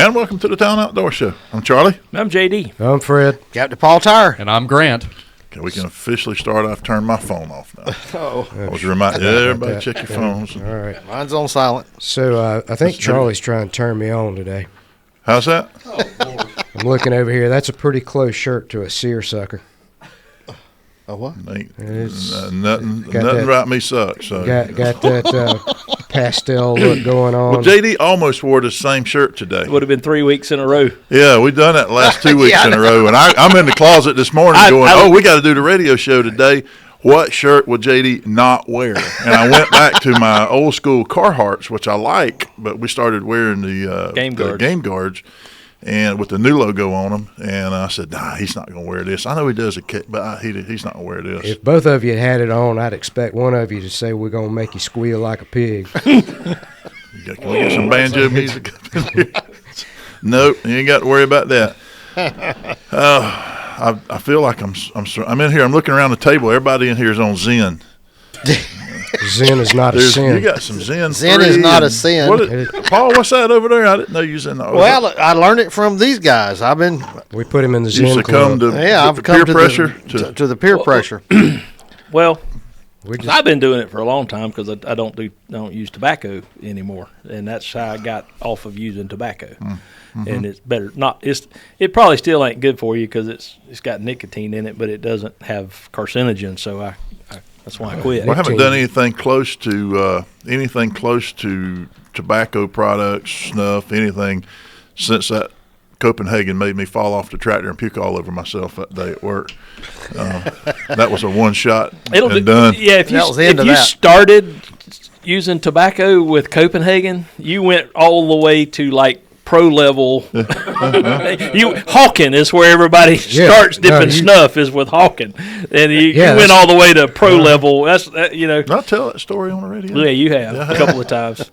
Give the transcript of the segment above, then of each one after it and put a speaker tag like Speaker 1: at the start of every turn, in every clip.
Speaker 1: And welcome to the Town Outdoor Show. I'm Charlie.
Speaker 2: I'm JD.
Speaker 3: I'm Fred.
Speaker 4: Captain Paul Tire.
Speaker 5: And I'm Grant.
Speaker 1: Okay, we can officially start. I've turned my phone off now.
Speaker 4: Oh,
Speaker 1: I was reminding everybody check your phones.
Speaker 3: All right.
Speaker 4: mine's on silent.
Speaker 3: So I think Charlie's trying to turn me on today.
Speaker 1: How's that?
Speaker 3: I'm looking over here. That's a pretty close shirt to a seersucker.
Speaker 4: A what?
Speaker 1: Nothing
Speaker 3: that-
Speaker 1: about me sucks. So.
Speaker 3: Got that pastel look going on.
Speaker 1: Well, JD almost wore the same shirt today.
Speaker 2: It would have been 3 weeks in a row.
Speaker 1: Yeah, we've done that the last 2 weeks
Speaker 4: Yeah,
Speaker 1: in a row. And I'm in the closet this morning we got to do the radio show today. What shirt would JD not wear? And I went back to my old school Carhartts, which I like, but we started wearing the Game Guards. And with the new logo on them, and I said, nah, he's not going to wear this. I know he does a kick, but he's not going to wear this.
Speaker 3: If both of you had it on, I'd expect one of you to say, we're going to make you squeal like a pig.
Speaker 1: Can we get some banjo music up in here? Nope, you ain't got to worry about that. I feel like I'm in here. I'm looking around the table. Everybody in here is on Zyn.
Speaker 3: Zyn is not a sin.
Speaker 1: You got some Zyn.
Speaker 4: Zyn is not a sin.
Speaker 1: Paul, what's that over there? I didn't know you was in that.
Speaker 4: Well, I learned it from these guys.
Speaker 3: We put him in the
Speaker 1: You
Speaker 3: Zyn
Speaker 1: succumb
Speaker 3: club.
Speaker 1: to peer pressure.
Speaker 4: To the peer pressure.
Speaker 2: Well,
Speaker 3: We just-
Speaker 2: I've been doing it for a long time because I don't use tobacco anymore, and that's how I got off of using tobacco. Mm-hmm. And it's better it probably still ain't good for you because it's got nicotine in it, but it doesn't have carcinogen. So that's why I quit.
Speaker 1: Well, I haven't done anything close to tobacco products, snuff, anything since that Copenhagen made me fall off the tractor and puke all over myself that day at work. That was a one shot and done.
Speaker 2: Yeah, if you started using tobacco with Copenhagen, you went all the way to like pro level. Hawking is where everybody starts dipping snuff is with Hawking, and you went all the way to pro level. That's
Speaker 1: I'll tell that story on the radio.
Speaker 2: Yeah, you have a couple of times.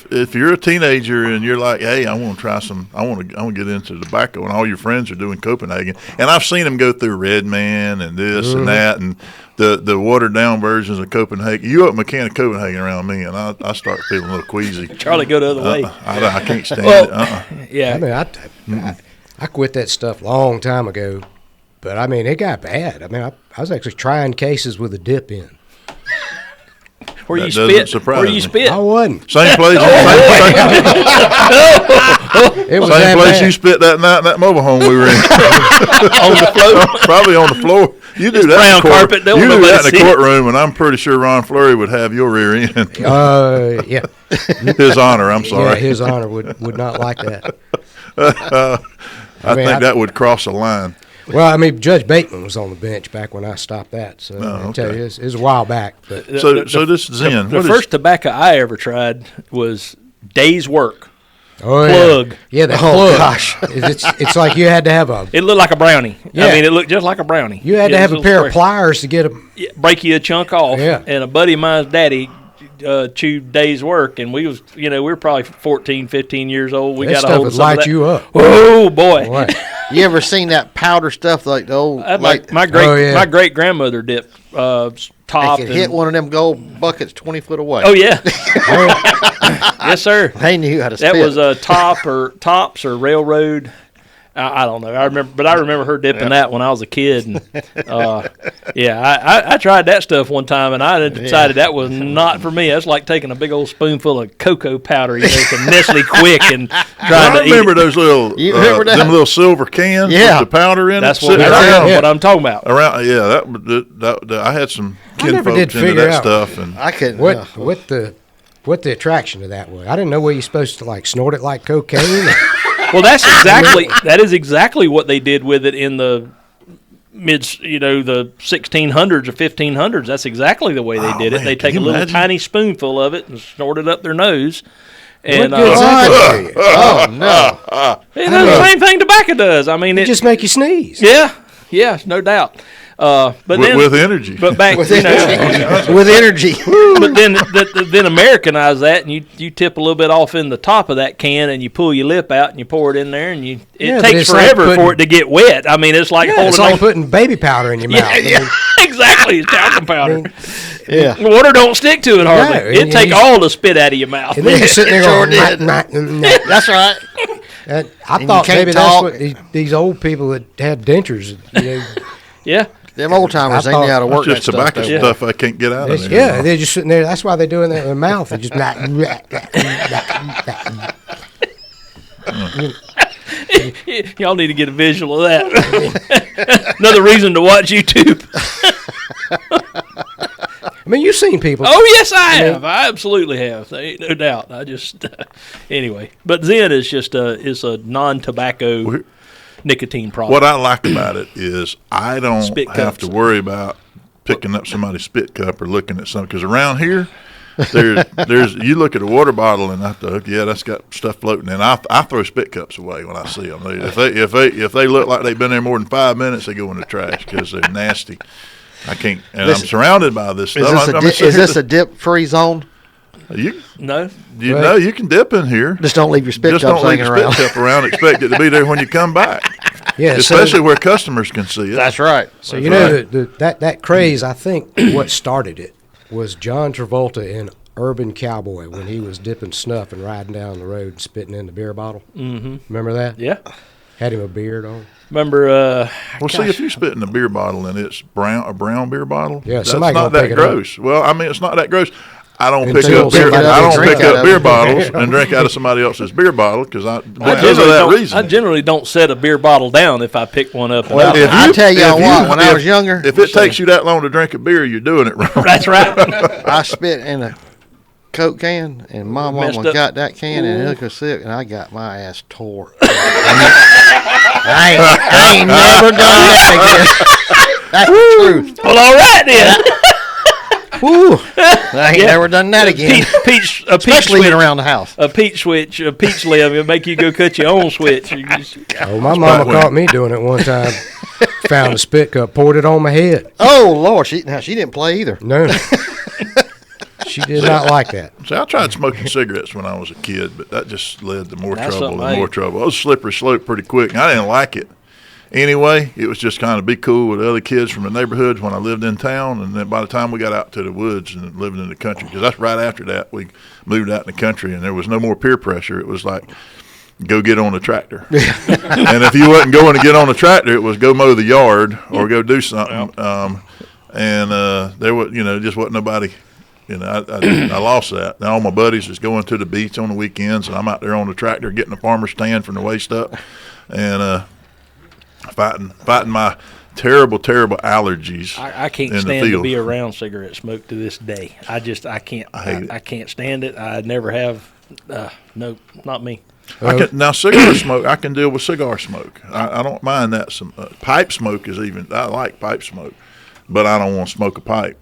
Speaker 1: If you're a teenager and you're like, hey, I want to try some, I want to get into tobacco, and all your friends are doing Copenhagen, and I've seen them go through Red Man and this and that, and the watered down versions of Copenhagen. You open a can of Copenhagen around me, and I start feeling a little queasy.
Speaker 2: Charlie, go the other way.
Speaker 1: I can't stand it.
Speaker 2: Yeah.
Speaker 3: I mean, I quit that stuff a long time ago, but I mean, it got bad. I mean, I was actually trying cases with a dip in.
Speaker 2: Where you spit?
Speaker 3: I wasn't.
Speaker 1: Same place.
Speaker 3: It was
Speaker 1: Same place
Speaker 3: bad.
Speaker 1: you spit that night in that mobile home we were in.
Speaker 2: On the floor.
Speaker 1: Probably on the floor. You do
Speaker 2: It's
Speaker 1: that
Speaker 2: brown
Speaker 1: in court.
Speaker 2: carpet. They'll
Speaker 1: You do
Speaker 2: let
Speaker 1: that
Speaker 2: us
Speaker 1: in the
Speaker 2: see it.
Speaker 1: courtroom, and I'm pretty sure Ron Fleury would have your rear end.
Speaker 3: Yeah.
Speaker 1: His honor. I'm sorry.
Speaker 3: Yeah, his honor would not like that.
Speaker 1: I think that would cross a line.
Speaker 3: Well, I mean, Judge Bateman was on the bench back when I stopped that, so I tell you, it was a while back. But
Speaker 1: So this Zyn.
Speaker 2: The first tobacco I ever tried was Day's Work.
Speaker 3: Plug. Yeah, the plug. Gosh. It's like you had to have
Speaker 2: It looked like a brownie.
Speaker 3: Yeah.
Speaker 2: I mean, it looked just like a brownie.
Speaker 3: You had to have a pair of pliers to get them.
Speaker 2: Break you a chunk off.
Speaker 3: Yeah.
Speaker 2: And a buddy of mine's daddy chewed Day's Work, and we were probably 14, 15 years old. We
Speaker 3: That
Speaker 2: got a
Speaker 3: stuff
Speaker 2: hold
Speaker 3: would
Speaker 2: of some of
Speaker 3: light
Speaker 2: that.
Speaker 3: you up.
Speaker 2: Oh boy!
Speaker 3: Boy.
Speaker 4: You ever seen that powder stuff like the old?
Speaker 2: My great grandmother dipped top.
Speaker 4: They could hit one of them gold buckets 20 foot away.
Speaker 2: Oh yeah. Yes, sir.
Speaker 4: They knew how to spit.
Speaker 2: That was a Tops or Railroad. I don't know. I remember her dipping that when I was a kid. And, I tried that stuff one time, and I decided that was not for me. That's like taking a big old spoonful of cocoa powder, some Nestle Quick, and trying to
Speaker 1: remember
Speaker 2: eat.
Speaker 1: those little, them little silver cans with the powder in
Speaker 2: That's
Speaker 1: it.
Speaker 2: what I'm talking about.
Speaker 1: I had some kinfolks into that stuff, and
Speaker 4: I couldn't.
Speaker 3: What the attraction to that was. I didn't know where you're supposed to like snort it like cocaine.
Speaker 2: Well, that is exactly what they did with it in the the 1600s or 1500s. That's exactly the way they did it. They take a little tiny spoonful of it and snort it up their nose. And
Speaker 4: oh no!
Speaker 2: It does the same thing tobacco does. I mean,
Speaker 3: it just make you sneeze.
Speaker 2: Yeah, no doubt. But
Speaker 1: with energy.
Speaker 2: But back
Speaker 4: with energy.
Speaker 2: But then Americanize that, and you tip a little bit off in the top of that can, and you pull your lip out, and you pour it in there, and it takes forever for it to get wet. I mean, it's like
Speaker 3: it's like putting baby powder in your mouth.
Speaker 2: Yeah, exactly. It's talcum powder.
Speaker 4: Yeah.
Speaker 2: Water don't stick to it hardly.
Speaker 3: No,
Speaker 2: It take all the spit out of your mouth.
Speaker 3: And then you're sitting there
Speaker 4: Sure
Speaker 3: going,
Speaker 4: did.
Speaker 3: That's right. I
Speaker 4: you
Speaker 3: thought
Speaker 4: can't
Speaker 3: maybe
Speaker 4: talk.
Speaker 3: that's what these old people that had dentures,
Speaker 2: Yeah.
Speaker 4: Them old timers,
Speaker 3: I
Speaker 4: they knew how to
Speaker 3: thought-
Speaker 4: work
Speaker 1: It's just
Speaker 4: that
Speaker 1: tobacco
Speaker 4: stuff.
Speaker 1: stuff I can't get out of there.
Speaker 3: yeah, they're just sitting there. That's why they're doing that with their mouth. They're just
Speaker 2: Y'all need to get a visual of that. Another reason to watch YouTube.
Speaker 3: I mean, you've seen people.
Speaker 2: Oh, yes, I have. I absolutely have. There ain't no doubt. I just, anyway. But Zyn is just is a non-tobacco nicotine product.
Speaker 1: What I like about it is I don't
Speaker 2: Spit
Speaker 1: have to
Speaker 2: cups.
Speaker 1: worry about picking up somebody's spit cup or looking at something, because around here, there's you look at a water bottle and I thought, yeah, that's got stuff floating, and I throw spit cups away when I see them. If they look like they've been there more than 5 minutes, they go in the trash because they're nasty. I can't, and I'm surrounded by this stuff.
Speaker 4: Is this a dip-free zone?
Speaker 1: You
Speaker 2: No?
Speaker 1: you know you can dip in here.
Speaker 4: Just don't leave your spit
Speaker 1: Just
Speaker 4: cups
Speaker 1: don't leave
Speaker 4: hanging
Speaker 1: your
Speaker 4: around.
Speaker 1: spit cup around. Expect it to be there when you come back,
Speaker 3: Yeah,
Speaker 1: especially where customers can see it.
Speaker 4: That's right.
Speaker 3: So you know that craze. I think what started it was John Travolta in Urban Cowboy when he was dipping snuff and riding down the road and spitting in the beer bottle. Mm-hmm. Remember that?
Speaker 2: Yeah.
Speaker 3: Had him a beard on.
Speaker 2: Remember,
Speaker 1: Well, see, if you spit in a beer bottle and it's a brown beer bottle,
Speaker 3: Yeah,
Speaker 1: that's
Speaker 3: somebody
Speaker 1: not
Speaker 3: gonna
Speaker 1: that
Speaker 3: pick it up.
Speaker 1: gross. Well, I mean, it's not that gross. I don't
Speaker 3: Until
Speaker 1: pick up beer.
Speaker 3: somebody
Speaker 1: I don't
Speaker 4: drink
Speaker 1: pick
Speaker 4: out
Speaker 1: up
Speaker 4: of
Speaker 1: beer
Speaker 4: it.
Speaker 1: bottles and drink out of somebody else's beer bottle because
Speaker 2: I
Speaker 1: because of
Speaker 2: generally
Speaker 1: that
Speaker 2: don't-
Speaker 1: reason.
Speaker 2: I generally don't set a beer bottle down if I pick one up. And
Speaker 4: Well,
Speaker 2: out.
Speaker 1: If
Speaker 4: I
Speaker 1: you-
Speaker 4: tell y'all
Speaker 1: if you-
Speaker 4: what, when I
Speaker 1: if-
Speaker 4: was younger,
Speaker 1: if it takes you that long to drink a beer, you're doing it wrong.
Speaker 2: That's right.
Speaker 4: I spit in a Coke can, and my
Speaker 2: Messed
Speaker 4: mama
Speaker 2: up.
Speaker 4: got that can and took a sip, and I got my ass tore. I ain't never done that again. That's the truth.
Speaker 2: Well, all right then.
Speaker 4: Woo. I ain't never done that again.
Speaker 2: Peach
Speaker 4: Especially
Speaker 2: switch,
Speaker 4: even around the house.
Speaker 2: a peach switch, a peach limb. It'll make you go cut your own switch. You just-
Speaker 3: Oh, my mama caught me doing it one time. Found a spit cup, poured it on my head.
Speaker 4: Oh Lord, she didn't play either.
Speaker 3: No. She did not like that.
Speaker 1: See, I tried smoking cigarettes when I was a kid, but that just led to more
Speaker 2: That's
Speaker 1: trouble
Speaker 2: something
Speaker 1: and more trouble. It was a slippery slope pretty quick, and I didn't like it. Anyway, it was just kind of be cool with other kids from the neighborhoods when I lived in town, and then by the time we got out to the woods and living in the country, because that's right after that we moved out in the country, and there was no more peer pressure. It was like, go get on the tractor. And if you wasn't going to get on the tractor, it was go mow the yard or go do something. There was, just wasn't nobody. I lost that. Now all my buddies is going to the beach on the weekends, and I'm out there on the tractor getting a farmer's tan from the waist up, and fighting my terrible allergies.
Speaker 2: I can't
Speaker 1: in the
Speaker 2: stand to
Speaker 1: field.
Speaker 2: be around cigarette smoke to this day. I can't.
Speaker 1: hate it.
Speaker 2: I can't stand it. I never have. No, not me.
Speaker 1: Now cigar smoke, I can deal with cigar smoke. I don't mind that. Some pipe smoke is even. I like pipe smoke, but I don't want to smoke a pipe.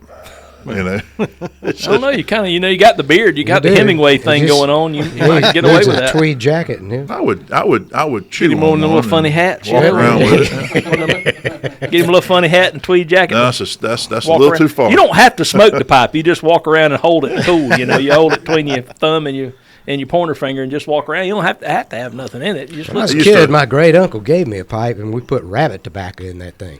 Speaker 2: I don't know. You kind of, you got the beard. You got the
Speaker 3: do.
Speaker 2: Hemingway
Speaker 3: You
Speaker 2: thing
Speaker 3: just-
Speaker 2: going on. You might get away
Speaker 3: Needs
Speaker 2: with
Speaker 3: a
Speaker 2: that.
Speaker 3: tweed jacket. And
Speaker 1: I would chew
Speaker 2: Get him on
Speaker 1: on
Speaker 2: the
Speaker 1: one
Speaker 2: little funny
Speaker 1: and
Speaker 2: hats.
Speaker 1: walk around with it.
Speaker 2: Get him a little funny hat and tweed jacket.
Speaker 1: No, that's a
Speaker 2: Walk
Speaker 1: little
Speaker 2: around.
Speaker 1: too far.
Speaker 2: You don't have to smoke the pipe. You just walk around and hold it cool. You hold it between your thumb and your pointer finger and just walk around. You don't have to have nothing in it. You just
Speaker 3: When I was a
Speaker 1: used
Speaker 3: kid,
Speaker 1: to-
Speaker 3: my great uncle gave me a pipe, and we put rabbit tobacco in that thing.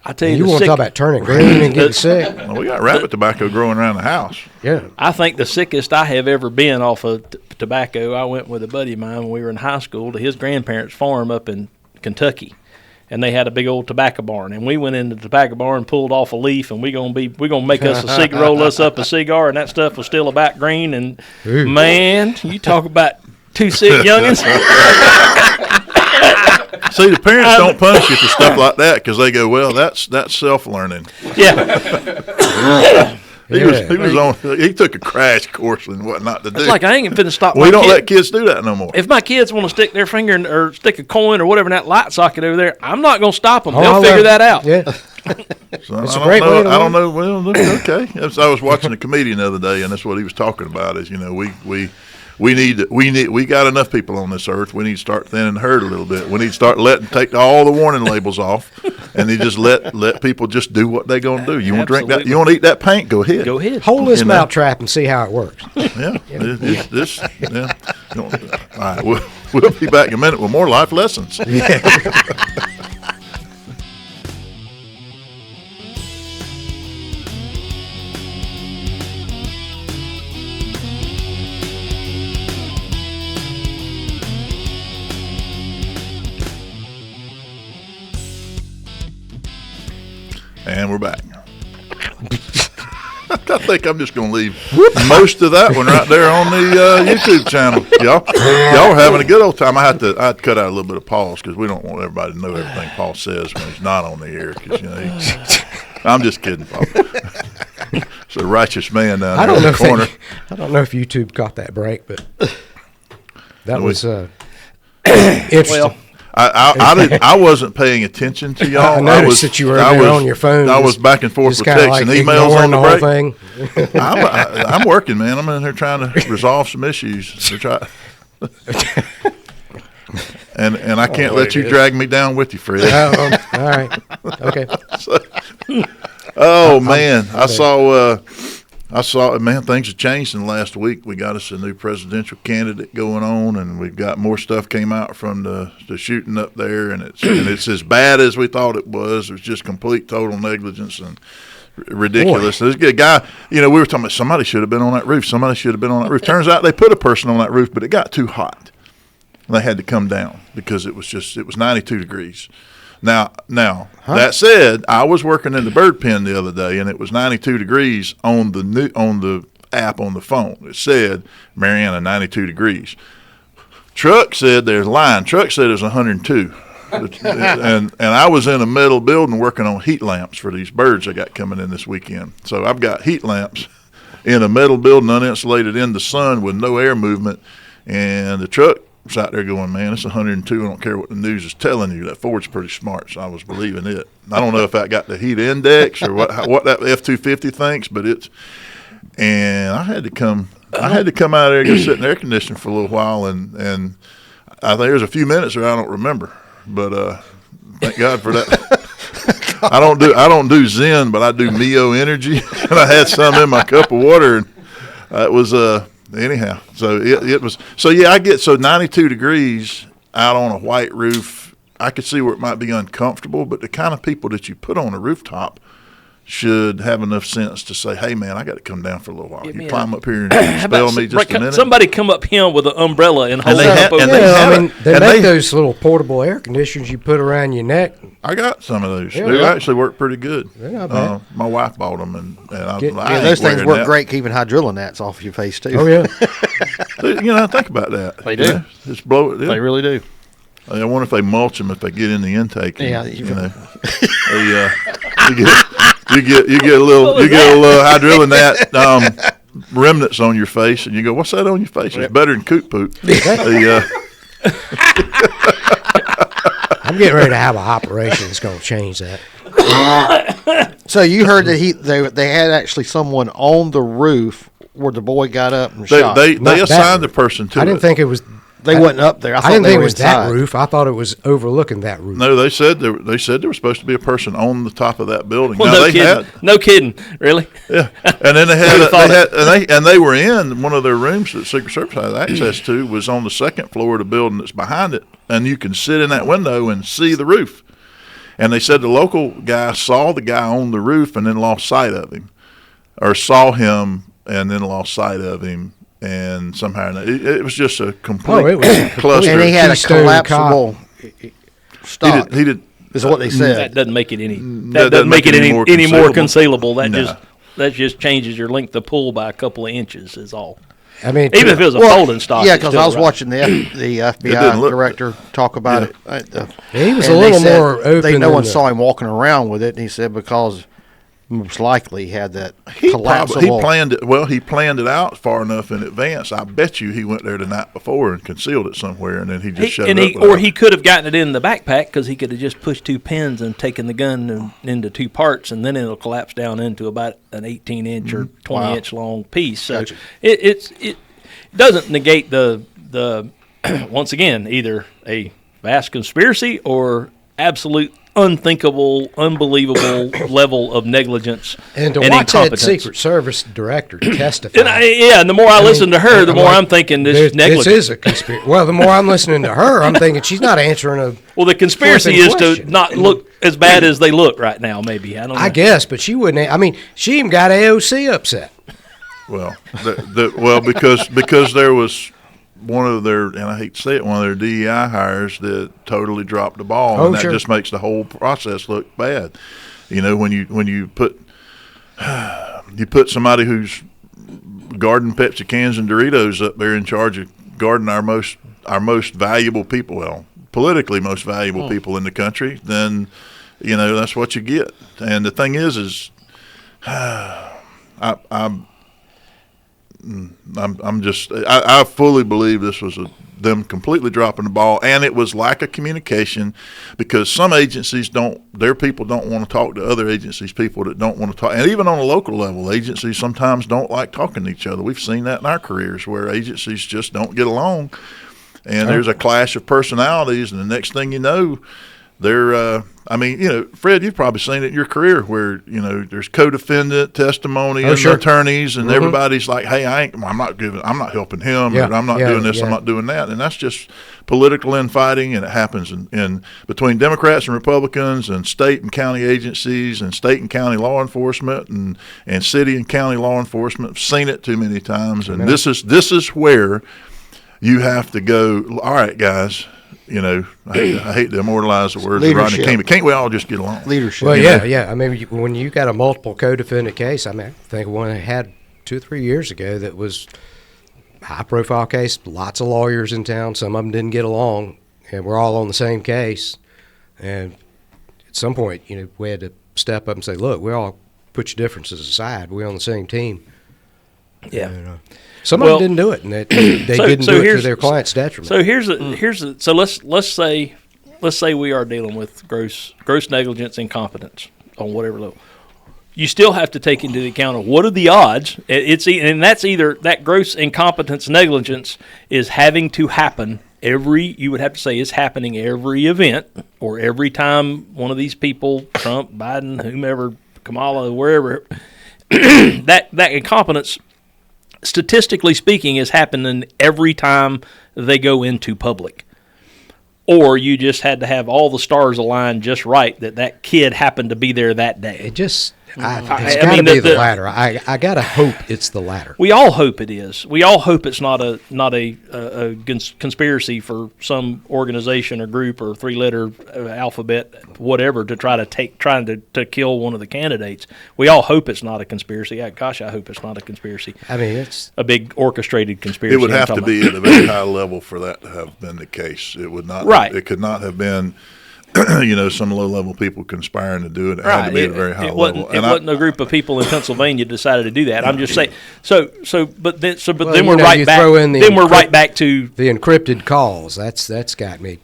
Speaker 2: I tell
Speaker 3: And
Speaker 2: you,
Speaker 3: you want to talk about turning green and getting sick?
Speaker 1: Well, we got rabbit tobacco growing around the house.
Speaker 3: Yeah.
Speaker 2: I think the sickest I have ever been off of tobacco, I went with a buddy of mine when we were in high school to his grandparents' farm up in Kentucky. And they had a big old tobacco barn, and we went into the tobacco barn and pulled off a leaf, and we're gonna make us roll us up a cigar, and that stuff was still about green. And
Speaker 3: Ooh.
Speaker 2: man, you talk about two sick youngins.
Speaker 1: See, the parents don't punish you for stuff like that because they go, well, that's self-learning.
Speaker 2: Yeah,
Speaker 1: He took a crash course in what not to do.
Speaker 2: it's like I ain't finna stop.
Speaker 1: we
Speaker 2: my
Speaker 1: don't
Speaker 2: kid.
Speaker 1: let kids do that no more.
Speaker 2: If my kids want to stick their finger or stick a coin or whatever in that light socket over there, I'm not gonna stop them.
Speaker 3: Oh,
Speaker 2: They'll
Speaker 3: I
Speaker 2: figure
Speaker 3: love-
Speaker 2: that out.
Speaker 3: Yeah.
Speaker 1: So
Speaker 3: It's
Speaker 1: I
Speaker 3: a
Speaker 1: don't
Speaker 3: great
Speaker 1: know.
Speaker 3: way to
Speaker 1: I don't
Speaker 3: learn.
Speaker 1: know. Well, okay. I was watching a comedian the other day, and that's what he was talking about. Is we got enough people on this earth. We need to start thinning the herd a little bit. We need to start take all the warning labels off, and then just let people just do what they're gonna do. You want to drink that?
Speaker 2: Absolutely.
Speaker 1: You want to eat that paint? Go ahead.
Speaker 2: Go ahead.
Speaker 3: Hold this
Speaker 1: You know.
Speaker 3: mouth trap and see how it works.
Speaker 1: Yeah. Yeah. All right. We'll be back in a minute with more life lessons. And we're back. I think I'm just going to leave most of that one right there on the YouTube channel. Y'all are having a good old time. I'd cut out a little bit of Paul's because we don't want everybody to know everything Paul says when he's not on the air. Because I'm just kidding, Paul. It's a righteous man down there in the corner.
Speaker 3: I don't know if YouTube caught that break, but that was interesting.
Speaker 2: Well,
Speaker 1: I wasn't paying attention to y'all.
Speaker 3: I noticed that you were there on your phone.
Speaker 1: I was back and forth with texts and emails on the break.
Speaker 3: Thing.
Speaker 1: I'm working, man. I'm in here trying to resolve some issues. And I can't let you drag me down with you, Fred.
Speaker 3: All right. Okay.
Speaker 1: Man, I saw, man, things have changed in the last week. We got us a new presidential candidate going on, and we've got more stuff came out from the shooting up there, and it's as bad as we thought it was. It was just complete, total negligence and ridiculous. There's a guy, we were talking about somebody should have been on that roof. Somebody should have been on that roof. Turns out they put a person on that roof, but it got too hot. They had to come down because it was 92 degrees. Now, that said, I was working in the bird pen the other day, and it was 92 degrees on the app on the phone. It said Mariana 92 degrees. Truck said there's a line. Truck said it was 102. and I was in a metal building working on heat lamps for these birds I got coming in this weekend. So I've got heat lamps in a metal building, uninsulated in the sun with no air movement, and the truck was out there going, man, it's 102. I don't care what the news is telling you. That Ford's pretty smart, so I was believing it. I don't know if that got the heat index or what that F-250 thinks, but it's. And I had to come out there and go sit in the air conditioning for a little while, and I think there's a few minutes there I don't remember, but thank God for that. I don't do Zyn, but I do Mio Energy, and I had some in my cup of water, and it was anyhow, so it was. So yeah, I get 92 degrees out on a white roof. I could see where it might be uncomfortable, but the kind of people that you put on a rooftop should have enough sense to say, "Hey, man, I got to come down for a little while. You climb up here and spell me just a minute."
Speaker 2: Somebody come up here with an umbrella and hold
Speaker 1: they
Speaker 2: it up.
Speaker 3: They make those little portable air conditioners you put around your neck.
Speaker 1: I got some of those.
Speaker 3: Yeah,
Speaker 1: they actually work pretty good.
Speaker 3: They're not bad.
Speaker 1: My wife bought them, and
Speaker 4: those things work great keeping hydrilla gnats off your face too.
Speaker 3: Oh yeah.
Speaker 1: Think about that.
Speaker 4: They do.
Speaker 1: Just blow it. Yeah.
Speaker 4: They really do.
Speaker 1: I wonder if they mulch them if they get in the intake.
Speaker 4: Yeah,
Speaker 1: you get a little hydrilla gnat remnants on your face, and you go, "What's that on your face?" It's better than coot poop.
Speaker 3: I'm getting ready to have an operation that's going to change that.
Speaker 4: So you heard that they had actually someone on the roof where the boy got up and shot.
Speaker 1: They assigned the person to it.
Speaker 3: I didn't think it was.
Speaker 4: They wasn't up there. I
Speaker 3: didn't think it was
Speaker 4: inside.
Speaker 3: that roof. I thought it was overlooking that roof.
Speaker 1: No, they said there was supposed to be a person on the top of that building.
Speaker 2: Well, no kidding, really.
Speaker 1: Yeah, and then they were in one of their rooms that Secret Service had access to was on the second floor of the building that's behind it, and you can sit in that window and see the roof. And they said the local guy saw the guy on the roof and then lost sight of him, or saw him and then lost sight of him. And somehow it was just a complete cluster.
Speaker 4: And he had a collapsible stock.
Speaker 1: He did.
Speaker 4: Is what they said.
Speaker 2: That doesn't make it any. That doesn't make it any more concealable. That just changes your length of pull by a couple of inches. Is all.
Speaker 3: I mean,
Speaker 2: even if it was a folding stock.
Speaker 4: Yeah, because I was watching the FBI director talk about it.
Speaker 3: He was a little more open.
Speaker 4: No one saw him walking around with it, and he said because. Most likely he had that collapsible.
Speaker 1: He planned it. Well, he planned it out far enough in advance. I bet you he went there the night before and concealed it somewhere, and then he just shut it up.
Speaker 2: Or he could have gotten it in the backpack because he could have just pushed two pins and taken the gun into two parts, and then it'll collapse down into about an 18-inch or 20-inch long piece. So
Speaker 4: gotcha.
Speaker 2: it doesn't negate the once again either a vast conspiracy or absolute unthinkable, unbelievable level of negligence
Speaker 3: and to
Speaker 2: watch
Speaker 3: incompetence. That Secret Service director testify.
Speaker 2: And the more I listen to her, the more I'm thinking this negligence.
Speaker 3: This is a conspiracy. Well, the more I'm listening to her, I'm thinking she's not answering a.
Speaker 2: Well, the conspiracy is to not look as bad as they look right now. Maybe I don't know.
Speaker 3: I guess, but she wouldn't. I mean, she even got AOC upset.
Speaker 1: Well, because there was. One of their, and I hate to say it, one of their DEI hires that totally dropped the ball, and that just makes the whole process look bad. You know, when you put somebody who's guarding Pepsi cans and Doritos up there in charge of guarding our most valuable people, well, politically most valuable people in the country, then that's what you get. And the thing is I fully believe this was them completely dropping the ball, and it was lack of communication, because some agencies their people don't want to talk to other agencies' people that don't want to talk. And even on a local level, agencies sometimes don't like talking to each other. We've seen that in our careers where agencies just don't get along, and there's a clash of personalities, and the next thing you know, they're Fred, you've probably seen it in your career where there's co-defendant testimony and attorneys, and everybody's like, hey, I'm not helping him, or I'm not doing this, I'm not doing that, and that's just political infighting, and it happens in between Democrats and Republicans, and state and county agencies, and state and county law enforcement, and city and county law enforcement. I've seen it too many times, and this is where you have to go. All right, guys. I hate to immortalize the words of Rodney King, but can't we all just get along?
Speaker 4: Leadership.
Speaker 3: Well, yeah. I mean, when you got a multiple co-defendant case, I think one I had 2 or 3 years ago that was high-profile case, lots of lawyers in town. Some of them didn't get along, and we're all on the same case. And at some point, we had to step up and say, look, we all put your differences aside. We're on the same team.
Speaker 2: Yeah.
Speaker 3: And, some of them didn't do it, and they didn't do it to their client's detriment.
Speaker 2: So let's say we are dealing with gross negligence, incompetence on whatever level. You still have to take into account of what are the odds. And that's either that gross incompetence, negligence is having to happen you would have to say it's happening every event, or every time one of these people, Trump, Biden, whomever, Kamala, wherever, that incompetence, statistically speaking, is happening every time they go into public. Or you just had to have all the stars aligned just right that kid happened to be there that day.
Speaker 3: It's got to be the latter. I got to hope it's the latter.
Speaker 2: We all hope it is. We all hope it's not a conspiracy for some organization or group or 3-letter alphabet, whatever, to trying to kill one of the candidates. We all hope it's not a conspiracy. Gosh, I hope it's not a conspiracy.
Speaker 3: I mean, it's
Speaker 2: a big orchestrated conspiracy.
Speaker 1: It would have to be at a very high level for that to have been the case. It would not.
Speaker 2: Right.
Speaker 1: It could not have been. Some low-level people conspiring to do it. It had to be at a very high level.
Speaker 2: It wasn't a group of people in Pennsylvania decided to do that. I'm just saying. But then we're right back to
Speaker 3: the encrypted calls. That's got me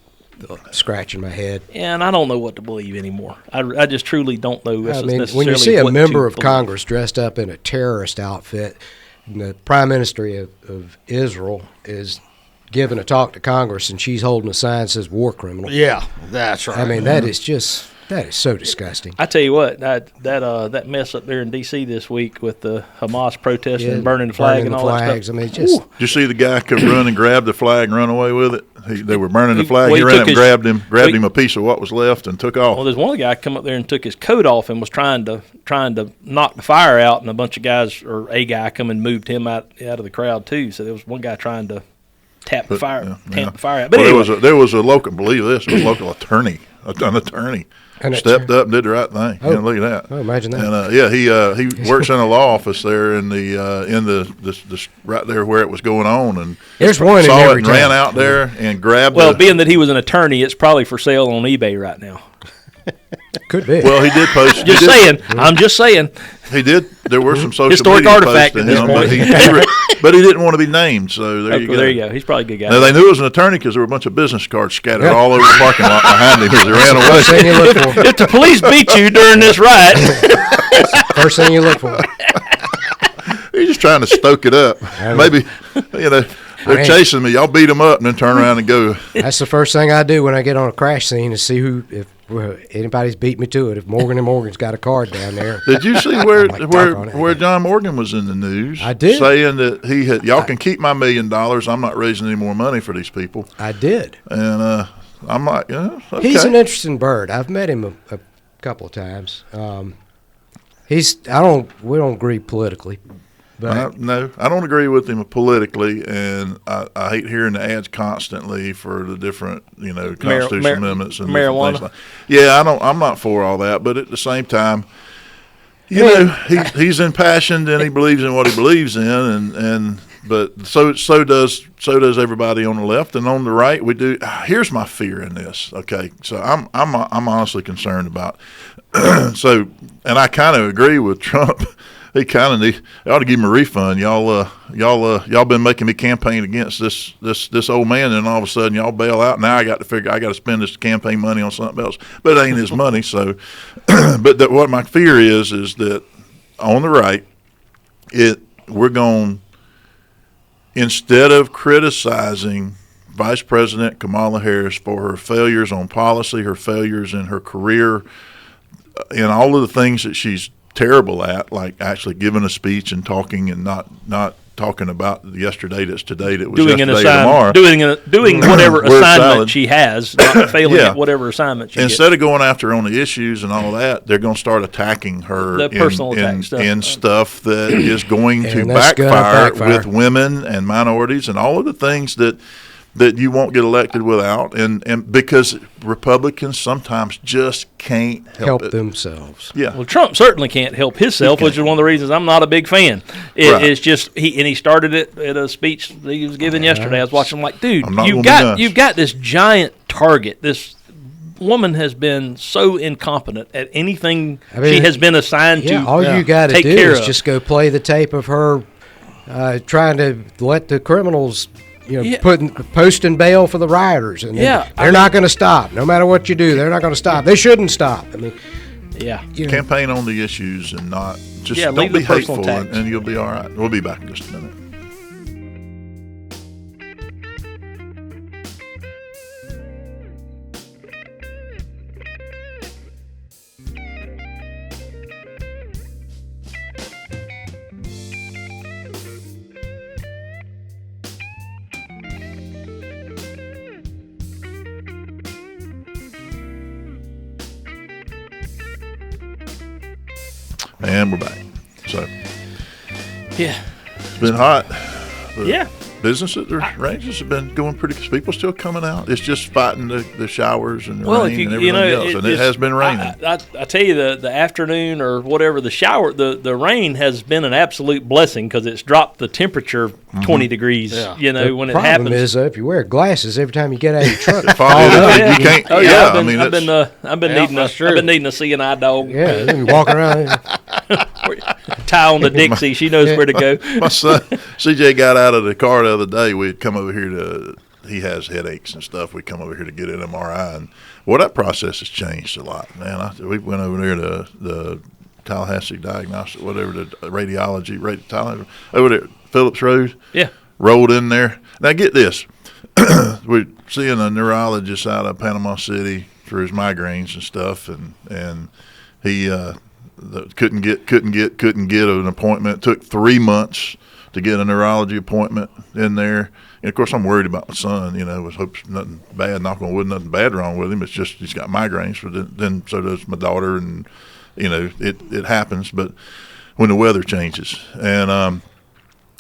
Speaker 3: scratching my head.
Speaker 2: And I don't know what to believe anymore. I just truly don't know.
Speaker 3: When you see a member of Congress dressed up in a terrorist outfit, and the Prime Minister of Israel is giving a talk to Congress, and she's holding a sign that says war criminal.
Speaker 4: Yeah, that's right.
Speaker 3: I mean, that is so disgusting.
Speaker 2: I tell you what, that mess up there in D.C. this week with the Hamas protesting and burning the flag and all that stuff.
Speaker 3: I mean, just.
Speaker 1: Did you see the guy come run and grab the flag and run away with it? They were burning the flag. He ran up and grabbed him a piece of what was left and took off.
Speaker 2: Well, there's one guy come up there and took his coat off and was trying to knock the fire out, and a bunch of guys, or a guy, come and moved him out of the crowd too. So there was one guy trying to tamp the fire out. But anyway.
Speaker 1: there was a local, believe this, a local attorney, an attorney stepped up and did the right thing.
Speaker 3: Oh.
Speaker 1: Look at that.
Speaker 3: Oh, imagine that.
Speaker 1: And he works in a law office there in the right there where it was going on, and
Speaker 3: there's one
Speaker 1: saw
Speaker 3: in
Speaker 1: it
Speaker 3: every
Speaker 1: and
Speaker 3: town.
Speaker 1: ran out there and grabbed.
Speaker 2: Well, being that he was an attorney, it's probably for sale on eBay right now.
Speaker 3: Could be.
Speaker 1: Well, he did post.
Speaker 2: I'm just saying.
Speaker 1: He did. There were some social
Speaker 2: historic
Speaker 1: media
Speaker 2: artifact
Speaker 1: posts
Speaker 2: at
Speaker 1: to
Speaker 2: this
Speaker 1: him,
Speaker 2: point.
Speaker 1: but he didn't want to be named. So there you go.
Speaker 2: There you go. He's probably a good guy.
Speaker 1: Now, they knew it was an attorney because there were a bunch of business cards scattered all over the parking lot behind him as he ran away.
Speaker 3: First thing you look for.
Speaker 2: If the police beat you during this riot,
Speaker 3: First thing you look for.
Speaker 1: He's just trying to stoke it up. Maybe, they're chasing me. Y'all beat them up and then turn around and go.
Speaker 3: That's the first thing I do when I get on a crash scene is see if anybody's beat me to it. If Morgan & Morgan's got a card down there.
Speaker 1: Did you see where John Morgan was in the news?
Speaker 3: I did.
Speaker 1: Saying that y'all can keep my $1 million. I'm not raising any more money for these people.
Speaker 3: I did.
Speaker 1: And I'm like, okay.
Speaker 3: He's an interesting bird. I've met him a couple of times. We don't agree politically,
Speaker 1: No, I don't agree with him politically, and I hate hearing the ads constantly for the different, constitutional amendments and
Speaker 2: marijuana.
Speaker 1: Things yeah, I'm not for all that, but at the same time, he's impassioned and he believes in what he believes in, but so does everybody on the left and on the right. We do. Here's my fear in this. Okay, so I'm honestly concerned about. So, and I kind of agree with Trump. They ought to give him a refund. Y'all been making me campaign against this old man, and all of a sudden y'all bail out. Now I got to spend this campaign money on something else, but it ain't his money. So, but what my fear is that on the right, we're going, instead of criticizing Vice President Kamala Harris for her failures on policy, her failures in her career, and all of the things that she's terrible at, like actually giving a speech and talking and not talking about yesterday that's today that was
Speaker 2: doing
Speaker 1: yesterday tomorrow.
Speaker 2: Doing whatever assignment she has, not failing
Speaker 1: Yeah.
Speaker 2: at whatever assignment she
Speaker 1: Instead
Speaker 2: gets.
Speaker 1: of going after her on the issues and all that, they're going to start attacking her
Speaker 2: The personal attack stuff.
Speaker 1: in stuff that is going to
Speaker 3: And that's gonna backfire
Speaker 1: with women and minorities and all of the things that you won't get elected without, and because Republicans sometimes just can't help it.
Speaker 3: themselves.
Speaker 1: Yeah.
Speaker 2: Well, Trump certainly can't help himself, which is one of the reasons I'm not a big fan.
Speaker 1: Right.
Speaker 2: It's just he started it at a speech that he was giving yesterday. I was watching him like, dude,
Speaker 1: I'm not
Speaker 2: you've
Speaker 1: gonna be nice.
Speaker 2: got this giant target. This woman has been so incompetent at anything she has been assigned to.
Speaker 3: All you got to
Speaker 2: take
Speaker 3: do
Speaker 2: care
Speaker 3: is
Speaker 2: of.
Speaker 3: just go play the tape of her trying to let the criminals, posting bail for the rioters, and they're not going to stop. No matter what you do, they're not going to stop. They shouldn't stop. I mean,
Speaker 1: Campaign on the issues and not just don't
Speaker 2: leave
Speaker 1: be
Speaker 2: the personal
Speaker 1: hateful,
Speaker 2: attacks.
Speaker 1: and you'll be all right. We'll be back in just a minute. And we're back. So
Speaker 2: Yeah.
Speaker 1: it's been hot.
Speaker 2: Yeah.
Speaker 1: Business at the ranges have been going pretty good. People still coming out. It's just fighting the showers and the rain and everything else. And it has been raining.
Speaker 2: I tell you, the afternoon or whatever, the rain has been an absolute blessing because it's dropped the temperature 20 degrees.
Speaker 3: the
Speaker 2: When it
Speaker 3: problem
Speaker 2: happens.
Speaker 3: is if you wear glasses every time you get out of your truck.
Speaker 1: You can't.
Speaker 2: Oh yeah,
Speaker 1: I mean,
Speaker 2: I've been needing a seeing eye dog.
Speaker 3: Yeah, you walk around.
Speaker 2: Tie on the Dixie. She knows where to go.
Speaker 1: my son CJ got out of the car the other day. We'd come over here he has headaches and stuff. We come over here to get an MRI, and that process has changed a lot, man. We went over there to the Tallahassee Diagnostic, whatever, the radiology, over there, Phillips Road.
Speaker 2: Yeah.
Speaker 1: Rolled in there. Now get this, we're seeing a neurologist out of Panama City for his migraines and stuff, and he couldn't get an appointment. It took 3 months to get a neurology appointment in there. And of course, I'm worried about my son. Was hopes nothing bad, knock on wood, nothing bad wrong with him. It's just he's got migraines. But then so does my daughter, and it happens. But when the weather changes, and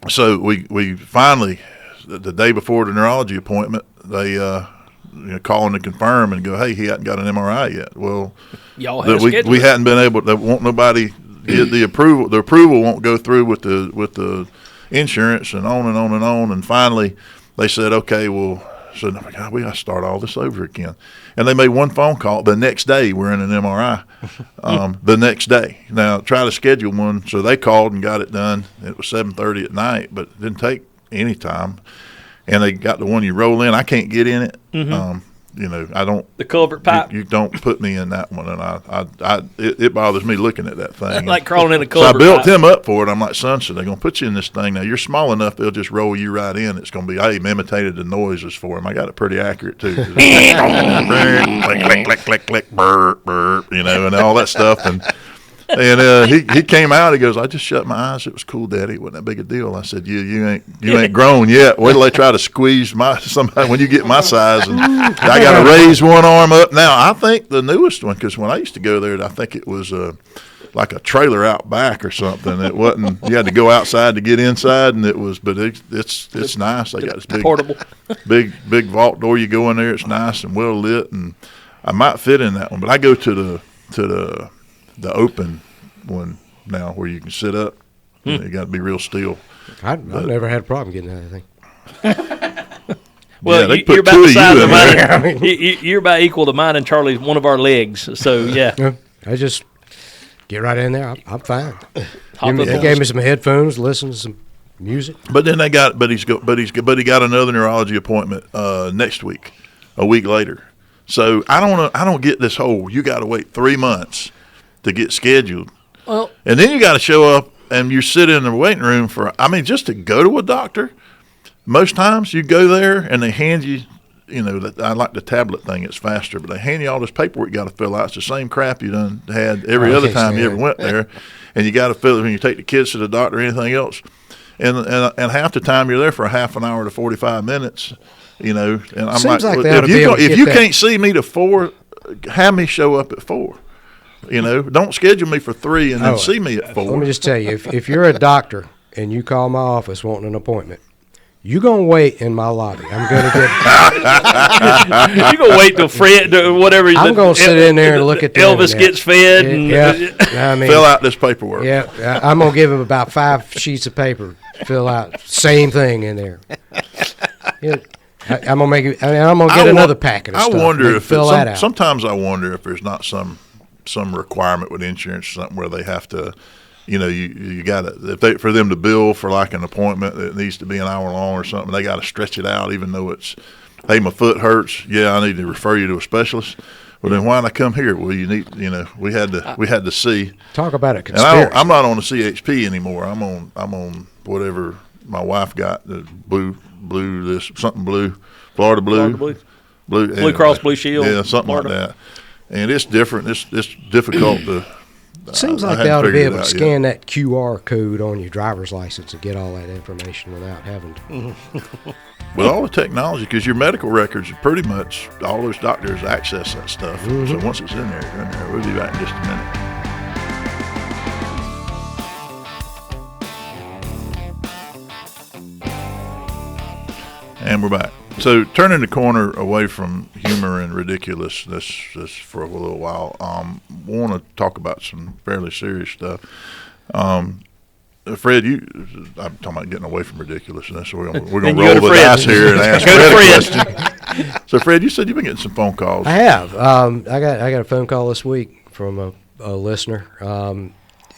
Speaker 1: so we finally, the day before the neurology appointment, they call in to confirm and go, hey, he hadn't got an MRI yet. Well,
Speaker 2: Y'all had
Speaker 1: we hadn't been able. There won't nobody get the approval. The approval won't go through with the insurance, and on and on and on. And finally, they said, okay, well, so God, we got to start all this over again. And they made one phone call. The next day, we're in an MRI. The next day. Now, try to schedule one. So they called and got it done. It was 7:30 at night, but it didn't take any time. And they got the one you roll in. I can't get in it. I don't.
Speaker 2: The culvert pipe.
Speaker 1: You don't put me in that one, and it bothers me looking at that thing.
Speaker 2: Like crawling in a
Speaker 1: So
Speaker 2: culvert
Speaker 1: I built
Speaker 2: pipe.
Speaker 1: him up for it. I'm like, son, so they're gonna put you in this thing. Now you're small enough; they'll just roll you right in. It's gonna be. I even imitated the noises for him. I got it pretty accurate too. Click, click, click, click, click, burp, burp, and all that stuff. And he came out. He goes, I just shut my eyes. It was cool, Daddy. It wasn't that big a deal. I said, you ain't grown yet. Wait till they try to squeeze somebody when you get my size. And I got to raise one arm up. Now I think the newest one, because when I used to go there, I think it was like a trailer out back or something. It wasn't. You had to go outside to get inside, and it was. But it's nice. They got this big
Speaker 2: Portable.
Speaker 1: big vault door. You go in there. It's nice and well lit, and I might fit in that one. But I go to the open one now where you can sit up. You got to be real still.
Speaker 3: I've never had a problem getting that thing.
Speaker 2: Well,
Speaker 1: they put
Speaker 2: you're about
Speaker 1: two
Speaker 2: the
Speaker 1: of
Speaker 2: size
Speaker 1: you
Speaker 2: of
Speaker 1: in there.
Speaker 2: mine. You're about equal to mine and Charlie's one of our legs. So yeah,
Speaker 3: I just get right in there. I'm fine.
Speaker 2: Hop
Speaker 3: They
Speaker 2: up
Speaker 3: gave me some headphones, listen to some music.
Speaker 1: But then he got another neurology appointment next week, a week later. So I don't get this whole you got to wait 3 months to get scheduled,
Speaker 2: Well,
Speaker 1: and then you got to show up and you sit in the waiting room for. I mean, just to go to a doctor. Most times you go there and they hand you, I like the tablet thing. It's faster, but they hand you all this paperwork you got to fill out. It's the same crap you done had every other time you ever went there, and you got to fill it when you take the kids to the doctor or anything else. And half the time you're there for a half an hour to 45 minutes, And I'm
Speaker 3: Seems like
Speaker 1: like,
Speaker 3: they ought to be able to
Speaker 1: if
Speaker 3: get
Speaker 1: you
Speaker 3: that.
Speaker 1: can't see me to 4, have me show up at 4. Don't schedule me for 3 and then see me at 4.
Speaker 3: Let me just tell you, if you're a doctor and you call my office wanting an appointment, you're going to wait in my lobby. I'm going to get.
Speaker 2: you gonna wait till Fred, whatever.
Speaker 3: I'm going to sit in there and look at the
Speaker 2: Elvis
Speaker 3: internet.
Speaker 2: gets fed.
Speaker 3: I mean,
Speaker 1: Fill out this paperwork.
Speaker 3: Yeah, I'm going to give him about 5 sheets of paper. Fill out same thing in there. I'm going to make it. I'm going to get another packet of stuff.
Speaker 1: I wonder
Speaker 3: Maybe
Speaker 1: if
Speaker 3: fill that out.
Speaker 1: sometimes I wonder if there's not some requirement with insurance, something where they have to. You got to for them to bill for like an appointment that needs to be an hour long or something. They got to stretch it out, even though it's, hey, my foot hurts. Yeah, I need to refer you to a specialist. Well, then why not come here? Well, you need, we had to see.
Speaker 3: Talk about it.
Speaker 1: And I'm not on the CHP anymore. I'm on whatever my wife got, the blue, Florida Blue,
Speaker 2: Blue Cross Blue Shield.
Speaker 1: Yeah, something
Speaker 2: Florida.
Speaker 1: like that. And it's different. It's difficult to.
Speaker 3: It seems like
Speaker 1: I
Speaker 3: they ought to be
Speaker 1: hadn't
Speaker 3: able to
Speaker 1: figured it out
Speaker 3: scan that QR code on your driver's license and get all that information without having to.
Speaker 1: With all the technology, because your medical records are pretty much all those doctors access that stuff. So once it's in there, it's in there. We'll be back in just a minute. And we're back. So turning the corner away from humor and ridiculousness just for a little while, want to talk about some fairly serious stuff. Fred, I'm talking about getting away from ridiculousness. So we're going to roll the dice here and ask Fred a question. So Fred, you said you've been getting some phone calls.
Speaker 3: I have. I got a phone call this week from a listener.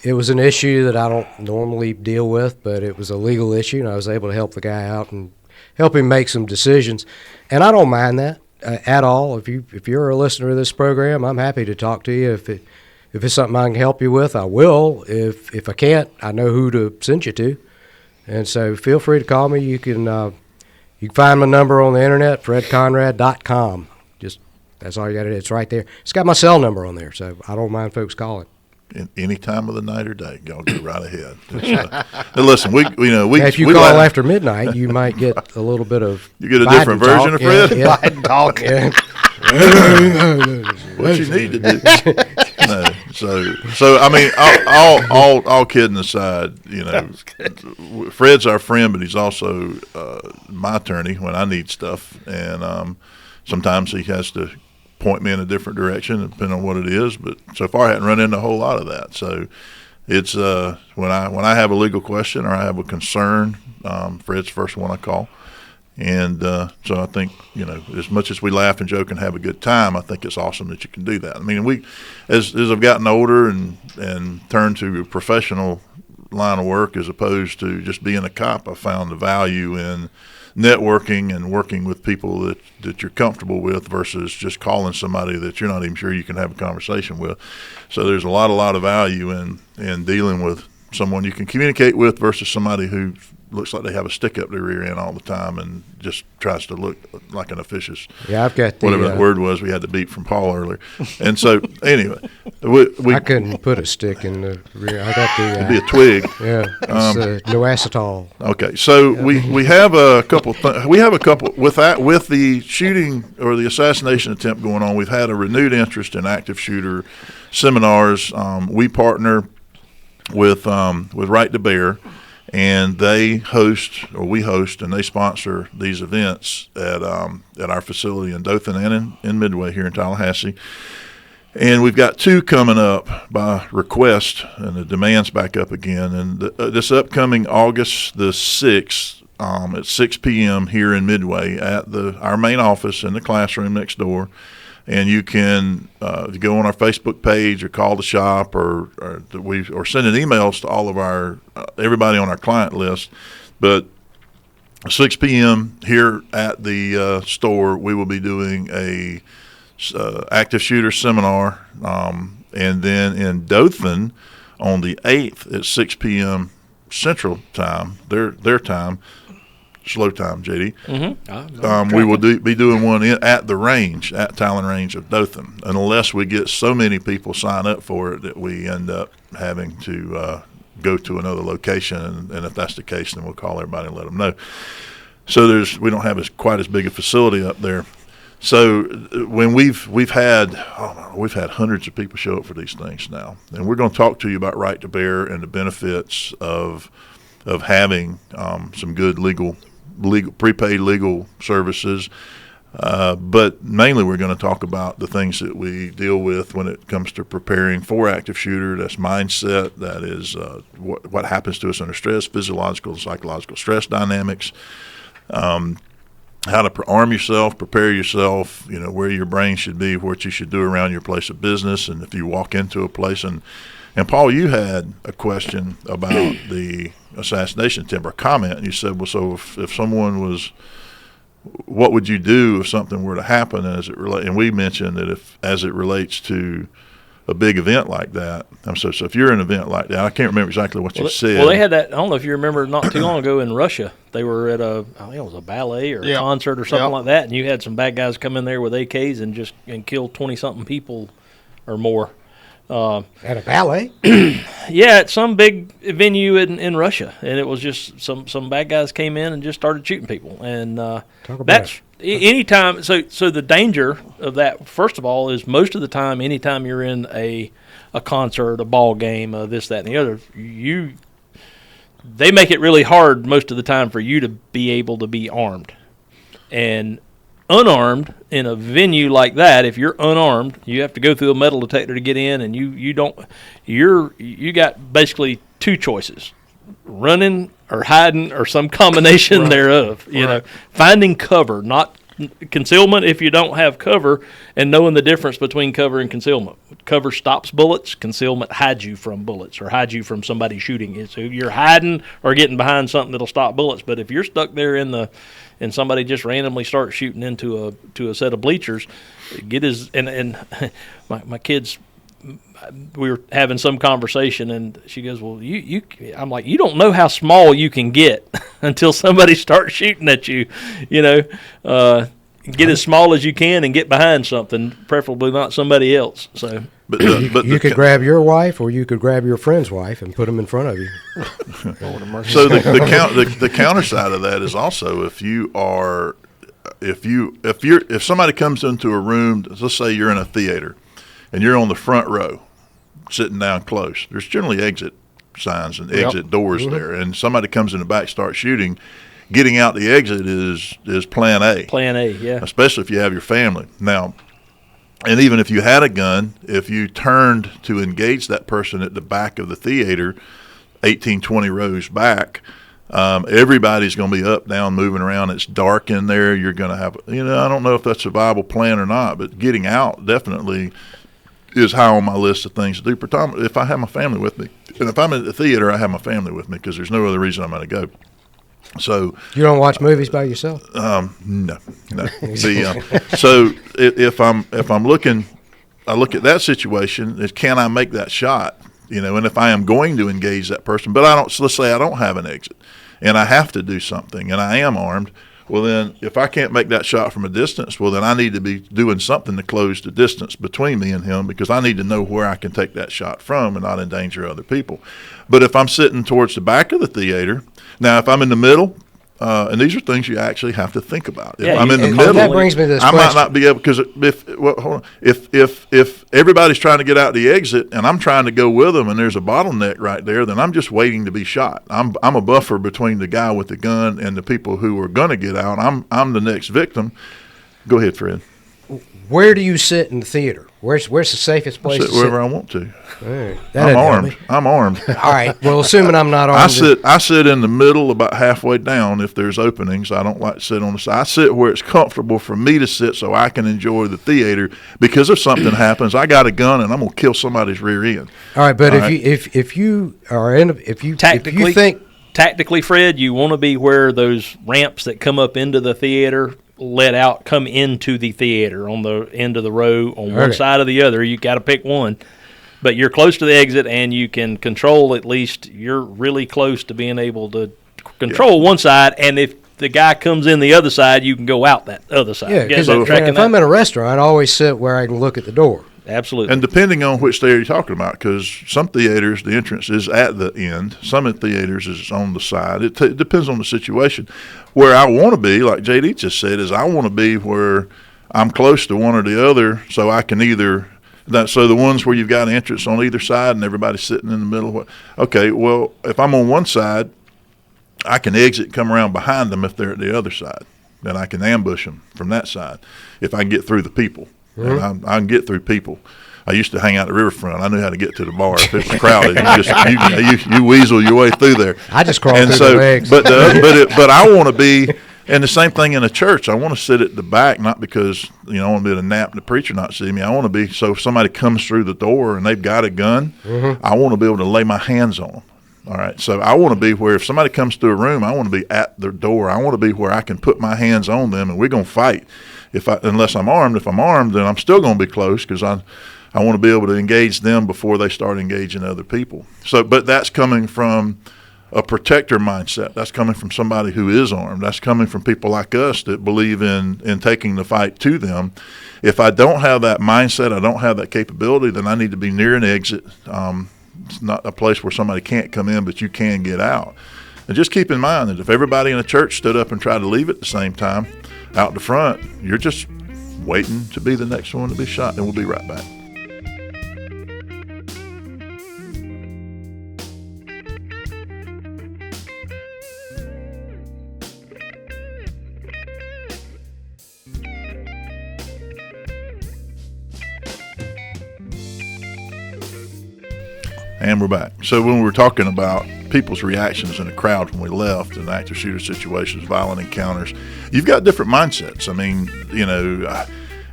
Speaker 3: It was an issue that I don't normally deal with, but it was a legal issue, and I was able to help the guy out and help him make some decisions. And I don't mind that at all. If you're a listener to this program, I'm happy to talk to you. If it's something I can help you with, I will. If I can't, I know who to send you to. And so feel free to call me. You can find my number on the internet, fredconrad.com. Just that's all you got to do. It's right there. It's got my cell number on there, so I don't mind folks calling.
Speaker 1: Any time of the night or day, y'all go right ahead. Now listen, we
Speaker 3: If you call after midnight, you might get a little bit of.
Speaker 1: You get a
Speaker 3: Biden
Speaker 1: different version
Speaker 3: talk.
Speaker 1: of Fred.
Speaker 3: Biden talk.
Speaker 1: What you need to do. No, so I mean, all kidding aside, Fred's our friend, but he's also my attorney when I need stuff, and sometimes he has to point me in a different direction depending on what it is. But so far I hadn't run into a whole lot of that. So it's when I have a legal question or I have a concern, Fred's the first one I call. And so I think, as much as we laugh and joke and have a good time, I think it's awesome that you can do that. I mean, as I've gotten older and turned to a professional line of work as opposed to just being a cop, I found the value in networking and working with people that you're comfortable with versus just calling somebody that you're not even sure you can have a conversation with. So there's a lot of value in dealing with someone you can communicate with versus somebody who looks like they have a stick up their rear end all the time and just tries to look like an officious.
Speaker 3: Yeah, I've got the
Speaker 1: whatever that word was we had to beat from Paul earlier. And so anyway, we
Speaker 3: I couldn't put a stick in the rear. I got the
Speaker 1: it'd be a twig.
Speaker 3: yeah, it's no acetol.
Speaker 1: Okay, so we have a couple with the shooting or the assassination attempt going on. We've had a renewed interest in active shooter seminars. We partner with Right to Bear, and we host and they sponsor these events at our facility in Dothan and in Midway here in Tallahassee. And we've got 2 coming up by request, and the demand's back up again. And this upcoming August the 6th at 6 p.m. here in Midway at our main office in the classroom next door. And you can go on our Facebook page or call the shop or sending emails to all of our everybody on our client list. But 6 p.m. here at the store, we will be doing a active shooter seminar, and then in Dothan on the 8th at 6 p.m. Central Time, their time. Slow time, JD.
Speaker 2: Mm-hmm.
Speaker 1: We will be doing one at the range, at Talon Range of Dothan, unless we get so many people sign up for it that we end up having to go to another location. And if that's the case, then we'll call everybody and let them know. So we don't have quite as big a facility up there. So when we've had hundreds of people show up for these things now, and we're going to talk to you about Right to Bear and the benefits of having some good legal prepaid legal services, but mainly we're going to talk about the things that we deal with when it comes to preparing for active shooter. That's mindset, that is what happens to us under stress, physiological and psychological stress dynamics, how to arm yourself, prepare yourself, where your brain should be, what you should do around your place of business, and if you walk into a place. And Paul, you had a question about the assassination attempt or comment, and you said, well, so if someone was, what would you do if something were to happen and we mentioned that as it relates to a big event like that. So if you're an event like that, I can't remember exactly what you said.
Speaker 2: Well, they had that, I don't know if you remember, not too long ago in Russia, they were at I think it was a ballet or a concert or something like that, and you had some bad guys come in there with AKs and kill 20-something people or more.
Speaker 3: At a ballet?
Speaker 2: Yeah, at some big venue in Russia, and it was just some bad guys came in and just started shooting people, and that's anytime. So the danger of that, first of all, is most of the time, anytime you're in a concert, a ball game, this, that, and the other, they make it really hard most of the time for you to be able to be armed, and unarmed in a venue like that. If you're unarmed, you have to go through a metal detector to get in, and you got basically 2 choices: running or hiding or some combination thereof. Finding cover, not concealment if you don't have cover, and knowing the difference between cover and concealment. Cover stops bullets, concealment hides you from bullets or hides you from somebody shooting you. So you're hiding or getting behind something that'll stop bullets. But if you're stuck there and somebody just randomly starts shooting into a set of bleachers, my kids, we were having some conversation, and she goes, well, I'm like, you don't know how small you can get until somebody starts shooting at you, get as small as you can and get behind something, preferably not somebody else. So,
Speaker 3: but you could grab your wife, or you could grab your friend's wife and put them in front of you.
Speaker 1: So the counter side of that is also if somebody comes into a room, let's say you're in a theater and you're on the front row, sitting down close. There's generally exit signs and exit doors there, and somebody comes in the back, starts shooting. Getting out the exit is plan A.
Speaker 2: Plan A, yeah.
Speaker 1: Especially if you have your family. Now, and even if you had a gun, if you turned to engage that person at the back of the theater, 18, 20 rows back, everybody's going to be up, down, moving around. It's dark in there. You're going to have, I don't know if that's a viable plan or not, but getting out definitely is high on my list of things to do. If I have my family with me. And if I'm at the theater, I have my family with me because there's no other reason I'm going to go. So
Speaker 3: you don't watch movies by yourself?
Speaker 1: No. So if I'm looking, I look at that situation. Is can I make that shot? And if I am going to engage that person, but I don't. So let's say I don't have an exit, and I have to do something, and I am armed, well, then if I can't make that shot from a distance, well, then I need to be doing something to close the distance between me and him, because I need to know where I can take that shot from and not endanger other people. But if I'm sitting towards the back of the theater, now if I'm in the middle, and these are things you actually have to think about. If I'm in the middle,
Speaker 3: that brings me to this
Speaker 1: I
Speaker 3: question.
Speaker 1: might not be able, because if everybody's trying to get out the exit and I'm trying to go with them and there's a bottleneck right there, then I'm just waiting to be shot. I'm a buffer between the guy with the gun and the people who are going to get out. I'm the next victim. Go ahead, Fred.
Speaker 3: Where do you sit in the theater? Where's the safest place
Speaker 1: Sit
Speaker 3: to
Speaker 1: wherever
Speaker 3: sit?
Speaker 1: I want to.
Speaker 3: All right.
Speaker 1: I'm armed. I'm armed.
Speaker 3: All right. Well, assuming I'm not armed.
Speaker 1: I sit in the middle, about halfway down. If there's openings, I don't like to sit on the side. I sit where it's comfortable for me to sit, so I can enjoy the theater. Because if something happens, I got a gun and I'm gonna kill somebody's rear end.
Speaker 3: All right, but if you are in, if you think
Speaker 2: tactically, Fred, you want to be where those ramps that come up into the theater let out come into the theater on the end of the row on one side or the other. You got to pick one, but you're close to the exit and you can control, at least you're really close to being able to control one side, and if the guy comes in the other side, you can go out that other side.
Speaker 3: Yeah, because if I'm in a restaurant, I always sit where I can look at the door.
Speaker 2: Absolutely.
Speaker 1: And depending on which theater you're talking about, because some theaters, the entrance is at the end. Some theaters is on the side. It depends on the situation. Where I want to be, like JD just said, is I want to be where I'm close to one or the other, so I can either – so the ones where you've got an entrance on either side and everybody's sitting in the middle. Okay, well, if I'm on one side, I can exit and come around behind them if they're at the other side. Then I can ambush them from that side if I can get through the people. And I can get through people. I used to hang out at the riverfront. I knew how to get to the bar. If it was crowded, you weasel your way through there.
Speaker 3: I just crawl through the legs.
Speaker 1: But I want to be, and the same thing in a church. I want to sit at the back, not because I want to be at a nap and the preacher not see me. I want to be, so if somebody comes through the door and they've got a gun, I want to be able to lay my hands on them. All right, so I want to be where if somebody comes through a room, I want to be at their door. I want to be where I can put my hands on them, and we're going to fight. Unless I'm armed. If I'm armed, then I'm still going to be close, because I want to be able to engage them before they start engaging other people. So, but that's coming from a protector mindset. That's coming from somebody who is armed. That's coming from people like us that believe in taking the fight to them. If I don't have that mindset, I don't have that capability, then I need to be near an exit. It's not a place where somebody can't come in, but you can get out. And just keep in mind that if everybody in a church stood up and tried to leave at the same time out the front, you're just waiting to be the next one to be shot, and we'll be right back. And we're back. So when we were talking about people's reactions in a crowd when we left, and active shooter situations, violent encounters, you've got different mindsets. I mean,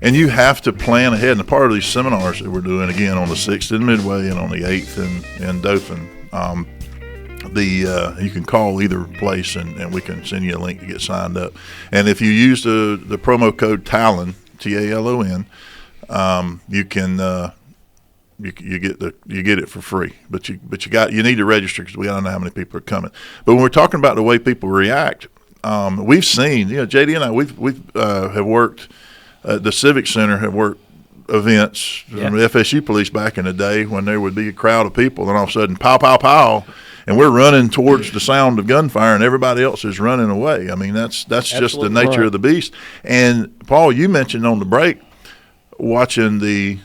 Speaker 1: and you have to plan ahead. And a part of these seminars that we're doing, again, on the 6th in Midway and on the 8th in Dothan, you can call either place and we can send you a link to get signed up. And if you use the promo code TALON, TALON, you can you get it for free, but you need to register, because we don't know how many people are coming. But when we're talking about the way people react, we've seen, JD and I, we've have worked at the Civic Center, have worked events from the FSU police back in the day when there would be a crowd of people, and all of a sudden, pow, pow, pow, and we're running towards the sound of gunfire, and everybody else is running away. I mean, that's just the nature of the beast. And Paul, you mentioned on the break, watching the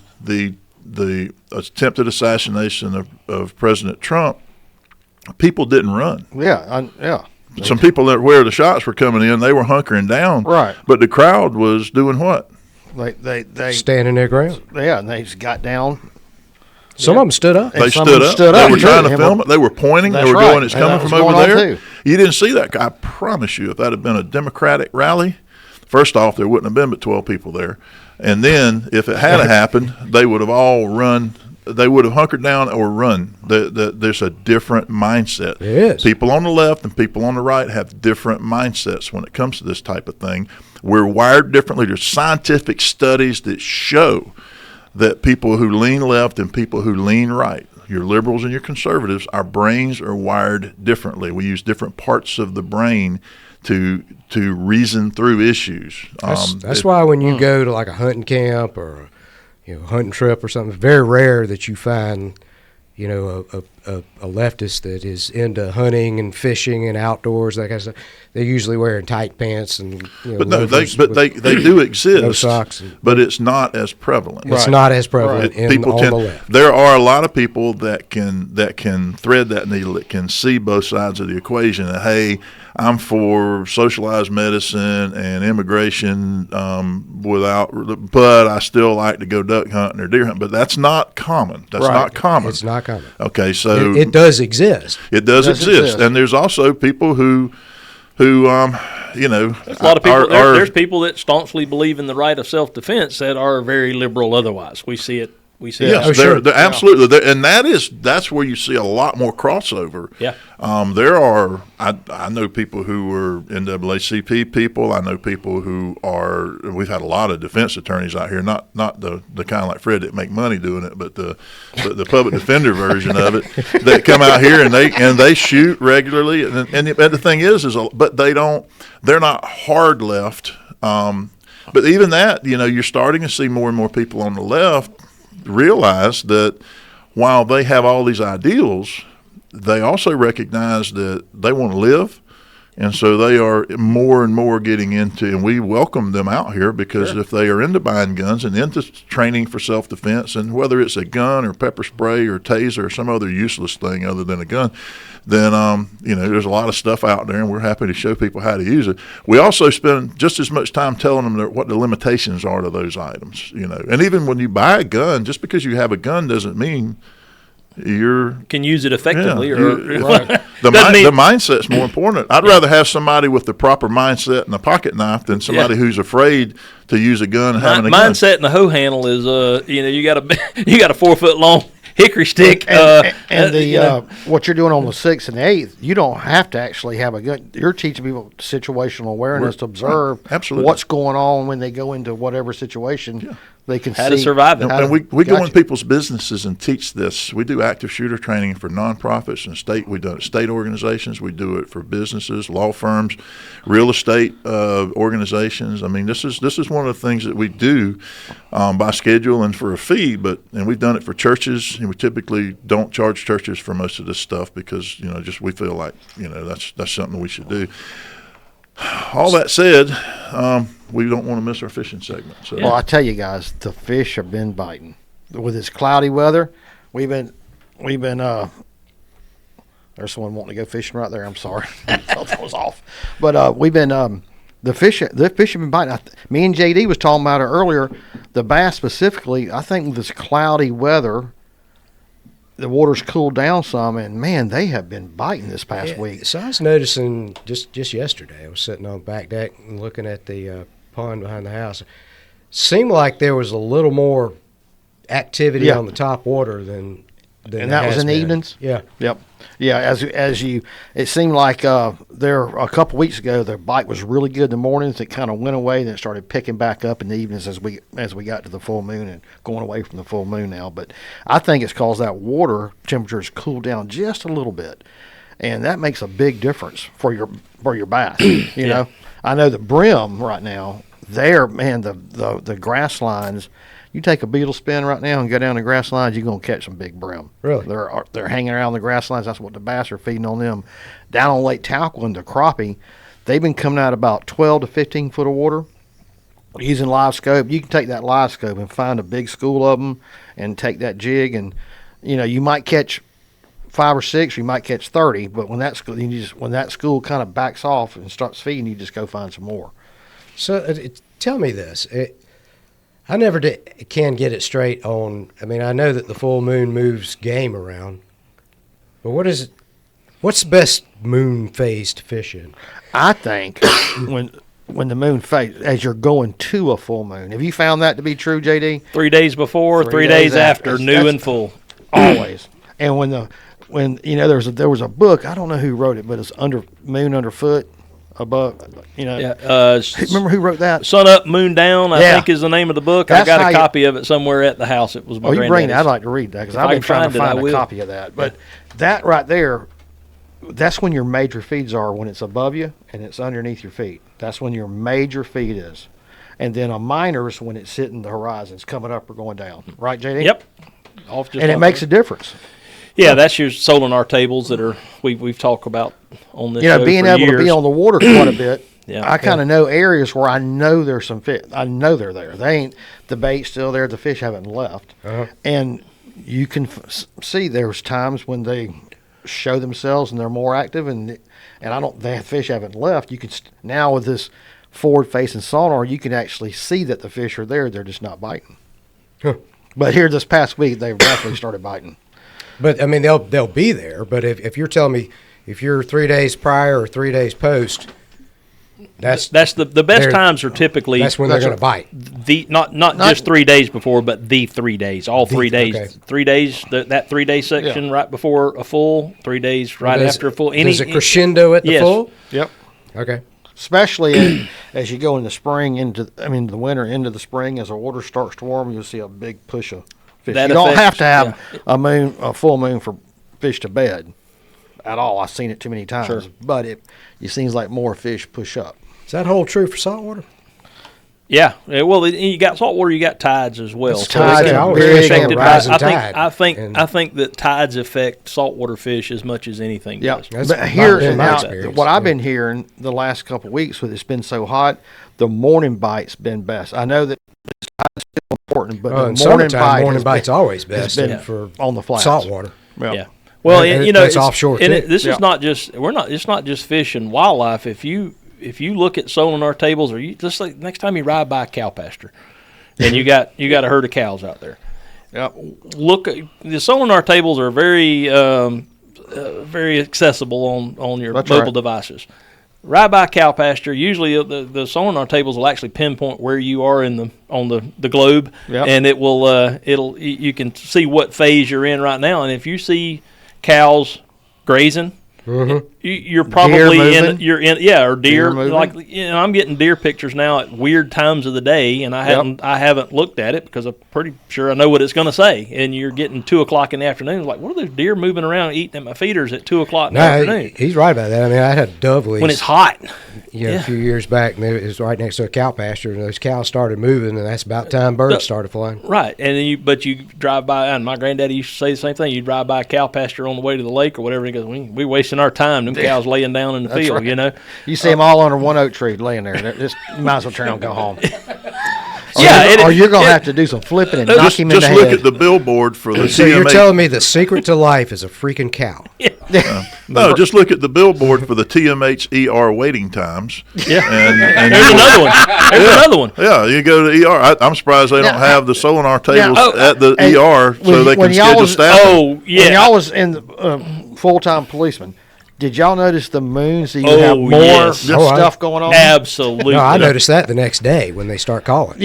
Speaker 1: attempted assassination of President Trump, people didn't run.
Speaker 4: Yeah.
Speaker 1: Some people that where the shots were coming in, they were hunkering down.
Speaker 4: Right.
Speaker 1: But the crowd was doing what?
Speaker 4: They
Speaker 3: standing their ground.
Speaker 4: Yeah, and they just got down.
Speaker 3: Some of them stood up.
Speaker 1: They stood up. They were trying to film it. They were pointing. They were going, it's coming from over there. You didn't see that. I promise you, if that had been a Democratic rally, first off, there wouldn't have been but 12 people there. And then if it had happened, they would have all run. They would have hunkered down or run. There's a different mindset.
Speaker 3: Yes.
Speaker 1: People on the left and people on the right have different mindsets when it comes to this type of thing. We're wired differently. There's scientific studies that show that people who lean left and people who lean right, your liberals and your conservatives, our brains are wired differently. We use different parts of the brain to reason through issues.
Speaker 3: That's why when you go to like a hunting camp or a hunting trip or something, it's very rare that you find a leftist that is into hunting and fishing and outdoors, that kind of stuff. They're usually wearing tight pants and
Speaker 1: but they do exist.
Speaker 3: No socks.
Speaker 1: But it's not as prevalent.
Speaker 3: It's not as prevalent on the left.
Speaker 1: There are a lot of people that can thread that needle, that can see both sides of the equation. That, hey, I'm for socialized medicine and immigration, but I still like to go duck hunting or deer hunting. But that's not common. That's not common.
Speaker 3: It's not common.
Speaker 1: Okay, so
Speaker 3: it does exist.
Speaker 1: It does exist, and there's also people who there's
Speaker 2: a lot of people. There's people that staunchly believe in the right of self-defense that are very liberal. Otherwise, we see it.
Speaker 1: Yes, they're absolutely, and that's where you see a lot more crossover.
Speaker 2: Yeah,
Speaker 1: there are. I know people who were NAACP people. I know people who are. We've had a lot of defense attorneys out here, not the kind of like Fred that make money doing it, but the public defender version of it that come out here and they shoot regularly. And the thing is but they're not hard left. But even that, you're starting to see more and more people on the left realize that while they have all these ideals, they also recognize that they want to live, and so they are more and more getting into, and we welcome them out here because if they are into buying guns and into training for self-defense, and whether it's a gun or pepper spray or taser or some other useless thing other than a gun, then there's a lot of stuff out there, and we're happy to show people how to use it. We also spend just as much time telling them what the limitations are to those items, And even when you buy a gun, just because you have a gun doesn't mean you
Speaker 2: can use it effectively.
Speaker 1: The mindset's more important. I'd rather have somebody with the proper mindset and a pocket knife than somebody who's afraid to use a gun and having a gun.
Speaker 2: Mindset and the hoe handle is you got a 4 foot long hickory stick.
Speaker 4: What you're doing on the 6th and 8th, you don't have to actually have a gun. You're teaching people situational awareness to observe what's going on when they go into whatever situation. Yeah. They can
Speaker 2: how to survive it.
Speaker 1: And we go in people's businesses and teach this. We do active shooter training for nonprofits and we do it at state organizations. We do it for businesses, law firms, real estate organizations. I mean, this is one of the things that we do by schedule and for a fee. And we've done it for churches, and we typically don't charge churches for most of this stuff because we feel like that's something we should do. All that said, we don't want to miss our fishing segment. So.
Speaker 4: Well, I tell you guys, the fish have been biting. With this cloudy weather, we've been. There's someone wanting to go fishing right there. I'm sorry, that was off. But we've been the fish have been biting. Me and JD was talking about it earlier. The bass specifically, I think with this cloudy weather, the water's cooled down some, and man, they have been biting this past week.
Speaker 3: So I was noticing just yesterday, I was sitting on the back deck and looking at the pond behind the house. Seemed like there was a little more activity on the top water than
Speaker 4: and that was in the evenings.
Speaker 3: Yeah.
Speaker 4: Yep. Yeah. It seemed like there a couple weeks ago the bite was really good in the mornings. It kind of went away, then it started picking back up in the evenings as we got to the full moon and going away from the full moon now. But I think it's because that water temperature has cooled down just a little bit, and that makes a big difference for your bass. You know, I know the brim right now. The grass lines. You take a beetle spin right now and go down the grass lines, you're going to catch some big brim.
Speaker 3: Really?
Speaker 4: They're hanging around the grass lines. That's what the bass are feeding on them. Down on Lake Talquin, the crappie, they've been coming out about 12 to 15 foot of water using live scope. You can take that live scope and find a big school of them and take that jig, and you might catch 5 or 6, or you might catch 30. But when that school kind of backs off and starts feeding, you just go find some more.
Speaker 3: So tell me this. I never can get it straight on. I mean, I know that the full moon moves game around, but what's the best moon phase to fish in?
Speaker 4: I think when the moon phase, as you're going to a full moon. Have you found that to be true, JD?
Speaker 2: 3 days before, 3 days after, new and full.
Speaker 4: Always. And when there was a book, I don't know who wrote it, but it's Moon Underfoot. above.
Speaker 2: Yeah.
Speaker 4: Remember who wrote that?
Speaker 2: Sun Up, Moon Down, I think is the name of the book.
Speaker 4: That's
Speaker 2: I got a copy of it somewhere at the house. It was my
Speaker 4: you bring it.
Speaker 2: granddaddy's.
Speaker 4: I'd like to read that because
Speaker 2: If
Speaker 4: I've
Speaker 2: I
Speaker 4: been
Speaker 2: can
Speaker 4: trying to
Speaker 2: find it,
Speaker 4: find
Speaker 2: I
Speaker 4: a
Speaker 2: will.
Speaker 4: copy of that. But that right there, that's when your major feeds are, when it's above you and it's underneath your feet. That's when your major feed is. And then a minor is when it's hitting the horizons, coming up or going down. Right, JD?
Speaker 2: Yep.
Speaker 4: And it makes a difference.
Speaker 2: Yeah, that's your Solinar tables that we've talked about on this show
Speaker 4: Being
Speaker 2: for
Speaker 4: able
Speaker 2: years.
Speaker 4: to be on the water quite a bit.
Speaker 2: Yeah.
Speaker 4: I kind of know areas where I know there's some fish. I know they're there. They ain't, the bait's still there. The fish haven't left. And you can see there's times when they show themselves and they're more active, and the fish haven't left. You can now with this forward-facing sonar, you can actually see that the fish are there. They're just not biting. But here this past week, they've definitely started biting.
Speaker 3: But I mean, they'll be there. But if you're telling me if you're 3 days prior or 3 days post, that's the
Speaker 2: best times are typically
Speaker 3: that's when they're going to bite.
Speaker 2: Not just 3 days before, but the 3 days, all 3 days.
Speaker 3: Okay.
Speaker 2: 3 days, that 3 day section right before a full, 3 days right after a full.
Speaker 3: Does it crescendo at the full?
Speaker 4: Yep.
Speaker 3: Okay.
Speaker 4: Especially as you go in the spring the winter into the spring, as the water starts to warm, you'll see a big push of fish.
Speaker 2: That
Speaker 4: you don't have
Speaker 2: affects-
Speaker 4: to have a full moon for fish to bed at all. I've seen it too many times, but it seems like more fish push up.
Speaker 3: Is that hold true for saltwater?
Speaker 2: Yeah. Well, you got saltwater, you got tides as well.
Speaker 4: It's tides,
Speaker 2: it can
Speaker 3: always
Speaker 2: be
Speaker 3: big
Speaker 2: affected
Speaker 3: on
Speaker 2: by-
Speaker 3: rising tide.
Speaker 2: I think that tides affect saltwater fish as much as anything
Speaker 4: Yeah,
Speaker 2: does.
Speaker 4: but here
Speaker 3: been my
Speaker 4: now,
Speaker 3: experience.
Speaker 4: what I've been hearing the last couple of weeks, when it's been so hot, the morning bite's been best. I know that it's still important, but
Speaker 3: In
Speaker 4: the morning
Speaker 3: summertime,
Speaker 4: bite
Speaker 3: morning
Speaker 4: has
Speaker 3: bite's
Speaker 4: been-
Speaker 3: always
Speaker 4: has
Speaker 3: best
Speaker 4: been
Speaker 3: for
Speaker 4: on the flats.
Speaker 3: saltwater.
Speaker 2: Yeah. Well,
Speaker 3: And
Speaker 2: it's
Speaker 3: that's offshore,
Speaker 2: and
Speaker 3: too.
Speaker 2: this is not just it's not just fish and wildlife. If you look at Solinar tables, or you just like next time you ride by a cow pasture, and you got a herd of cows out there.
Speaker 4: Yep.
Speaker 2: Look, the Solinar tables are very very accessible on your
Speaker 4: That's
Speaker 2: mobile
Speaker 4: right.
Speaker 2: devices. Ride by a cow pasture. Usually, the Solinar tables will actually pinpoint where you are on the globe,
Speaker 4: Yep.
Speaker 2: and it will you can see what phase you're in right now. And if you see cows grazing, you're probably
Speaker 4: moving.
Speaker 2: or deer.
Speaker 4: Deer moving.
Speaker 2: Like I'm getting deer pictures now at weird times of the day, and I haven't looked at it because I'm pretty sure I know what it's going to say. And you're getting 2:00 in the afternoon. Like, what are those deer moving around eating at my feeders at 2:00 in the afternoon?
Speaker 3: He's right about that. I mean, I had a dove lease
Speaker 2: When it's hot.
Speaker 3: a few years back, and it was right next to a cow pasture, and those cows started moving, and that's about time birds started flying.
Speaker 2: Right, and then you drive by, and my granddaddy used to say the same thing. You drive by a cow pasture on the way to the lake or whatever, and he goes, "We wasting our time. Them cows laying down in the field,
Speaker 4: right.
Speaker 2: you know."
Speaker 4: You see them all under one oak tree laying there. You might as well turn and go home. Or you're going to have to do some flipping and knock
Speaker 1: Just
Speaker 4: him in the
Speaker 1: look
Speaker 4: head.
Speaker 1: at the billboard for the
Speaker 3: So you're
Speaker 1: TMH.
Speaker 3: telling me the secret to life is a freaking cow?
Speaker 1: No, just look at the billboard for the TMH waiting times.
Speaker 2: Yeah,
Speaker 1: And
Speaker 2: there's another one. There's another one.
Speaker 1: Yeah, you go to ER. I'm surprised they don't have the Solinar tables at the
Speaker 4: and
Speaker 1: ER so
Speaker 4: when-
Speaker 1: they
Speaker 4: when
Speaker 1: can
Speaker 4: y'all
Speaker 1: schedule
Speaker 4: was-
Speaker 1: staff.
Speaker 2: Oh yeah.
Speaker 4: When y'all was in the full-time policeman, did y'all notice the moons? So you
Speaker 2: Oh,
Speaker 4: have more
Speaker 2: yes.
Speaker 4: stuff going on?
Speaker 2: Absolutely.
Speaker 3: No, I noticed that the next day when they start calling.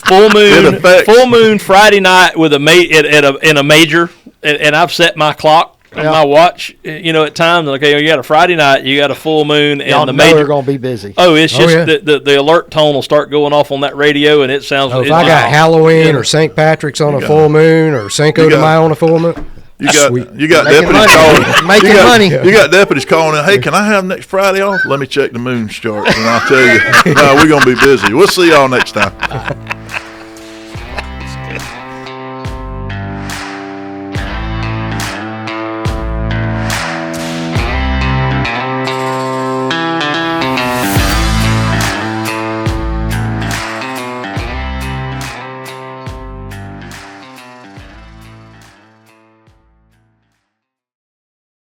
Speaker 2: Full moon Friday night with in a major, and I've set my clock on my watch. At times, okay, you got a Friday night, you got a full moon, and
Speaker 4: Y'all
Speaker 2: the
Speaker 4: know
Speaker 2: major.
Speaker 4: they're going to be busy.
Speaker 2: Oh, it's just
Speaker 3: yeah.
Speaker 2: the alert tone will start going off on that radio, and it sounds.
Speaker 3: So if I got Halloween or St. Patrick's on a full moon or Cinco de Mayo on a full moon,
Speaker 1: You got
Speaker 4: Making
Speaker 1: deputies
Speaker 4: money.
Speaker 1: calling.
Speaker 4: Making money.
Speaker 1: You got deputies calling in. Hey, can I have next Friday off? Let me check the moon charts, and I'll tell you. No, we're gonna be busy. We'll see y'all next time.